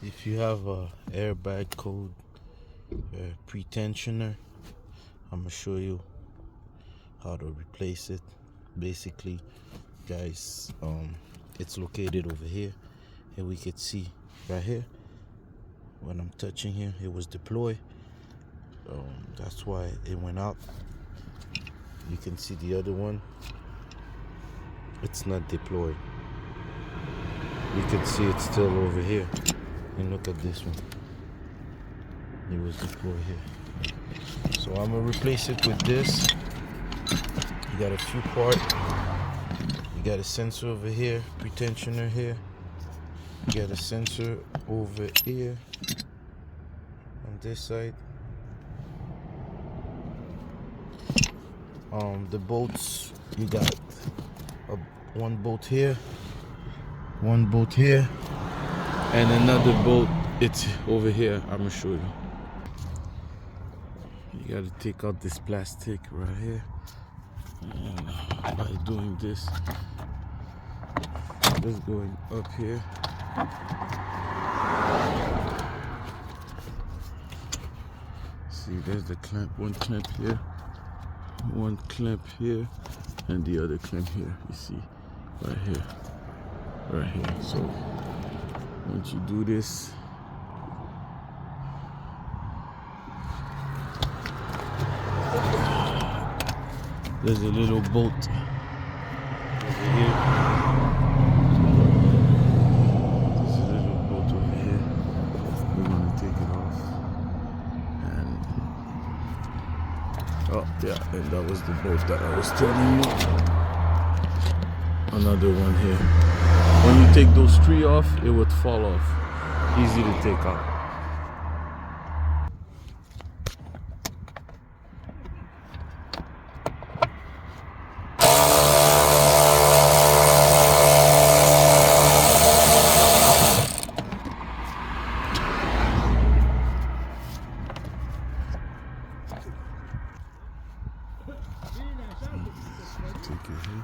If you have a airbag code pretensioner, I'm gonna show you how to replace it. Basically, guys, it's located over here, and we could see right here when I'm touching here, it was deployed. That's why it went out. You can see the other one, it's not deployed. You can see it's still over here. And look at this one, it was deployed here. So I'm gonna replace it with this. You got a few parts. You got a sensor over here, pretensioner here. You got a sensor over here on this side. The bolts, you got one bolt here, one bolt here, and another bolt, it's over here. I'm gonna show you. You gotta take out this plastic right here, and by doing this, just going up here. See, there's the clamp, one clamp here, one clamp here, and the other clamp here. You see, right here, right here. So once you do this, there's a little bolt over here. There's a little bolt over here. We're gonna take it off. And oh yeah, and that was the bolt that I was telling you. Another one here. When you take those three off, it would fall off. Easy to take out. Take it here.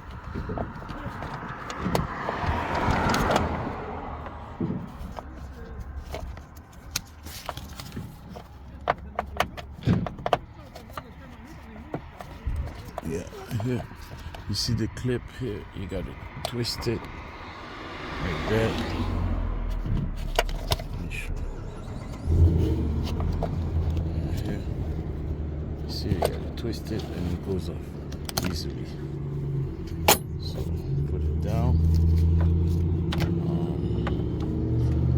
Yeah, here. You see the clip here? You gotta twist it like that. Let me show you. Right here. You see, you gotta twist it and it goes off easily. So put it down.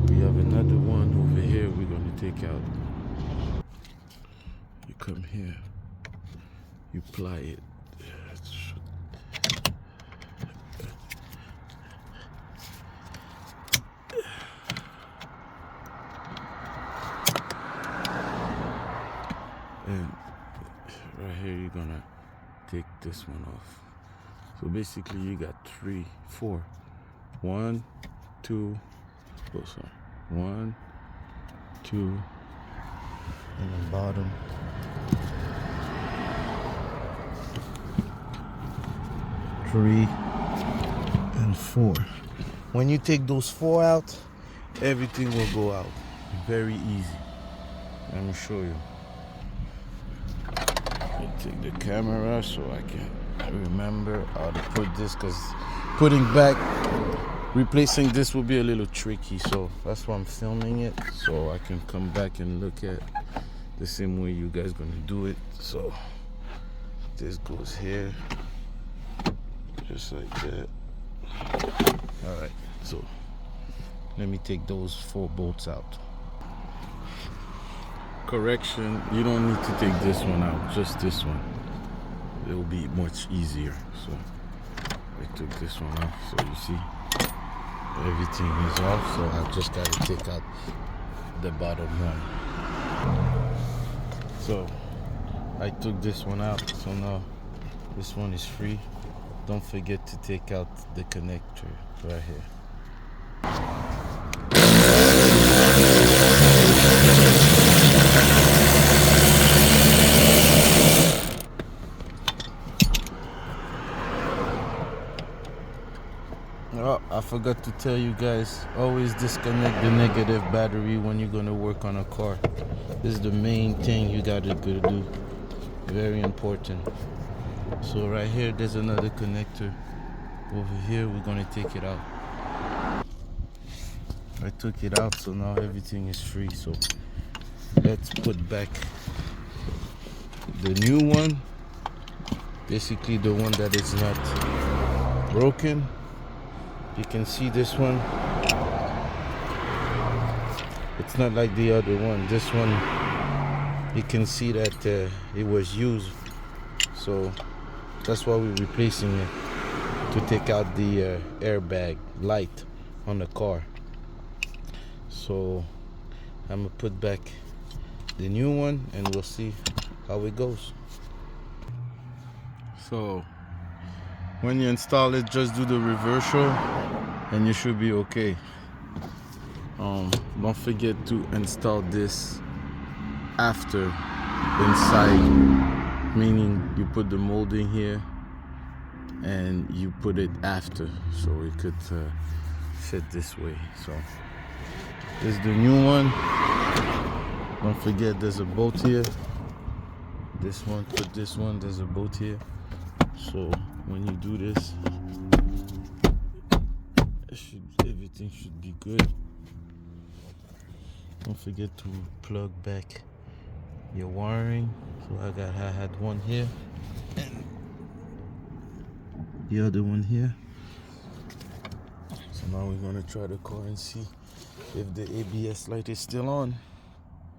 We have another one over here we're gonna take out. You come here, you apply it. And right here you're gonna take this one off. So basically you got 3, 4. 1, 2, oh sorry. 1, 2, and the bottom. 3 and 4. When you take those 4 out, everything will go out. Very easy. Let me show you. I take the camera so I can remember how to put this, because putting back, replacing this will be a little tricky, so that's why I'm filming it, so I can come back and look at the same way you guys gonna do it. So this goes here, just like that. All right, so let me take those 4 bolts out. Correction, you don't need to take this one out, just this one. It will be much easier. So I took this one off, so you see everything is off, so I just got to take out the bottom one. So I took this one out, so now this one is free. Don't forget to take out the connector right here. Oh, I forgot forgot to tell you guys, always disconnect the negative battery when you're gonna work on a car. This is the main thing you gotta do. Very important. So right here, there's another connector. Over here, we're gonna take it out. I took it out, so now everything is free. So let's put back the new one. Basically the one that is not broken. You can see this one. It's not like the other one. This one, you can see that it was used. So that's why we're replacing it, to take out the airbag light on the car. So I'm gonna put back the new one and we'll see how it goes. So when you install it, just do the reversal and you should be okay. Don't forget to install this after inside, meaning you put the molding here and you put it after, so it could fit this way. So this is the new one. Don't forget there's a bolt here. This one, put this one, there's a bolt here. So when you do this, everything should be good. Don't forget to plug back your wiring. So I had one here and the other one here. So now we're gonna try the car and see if the ABS light is still on.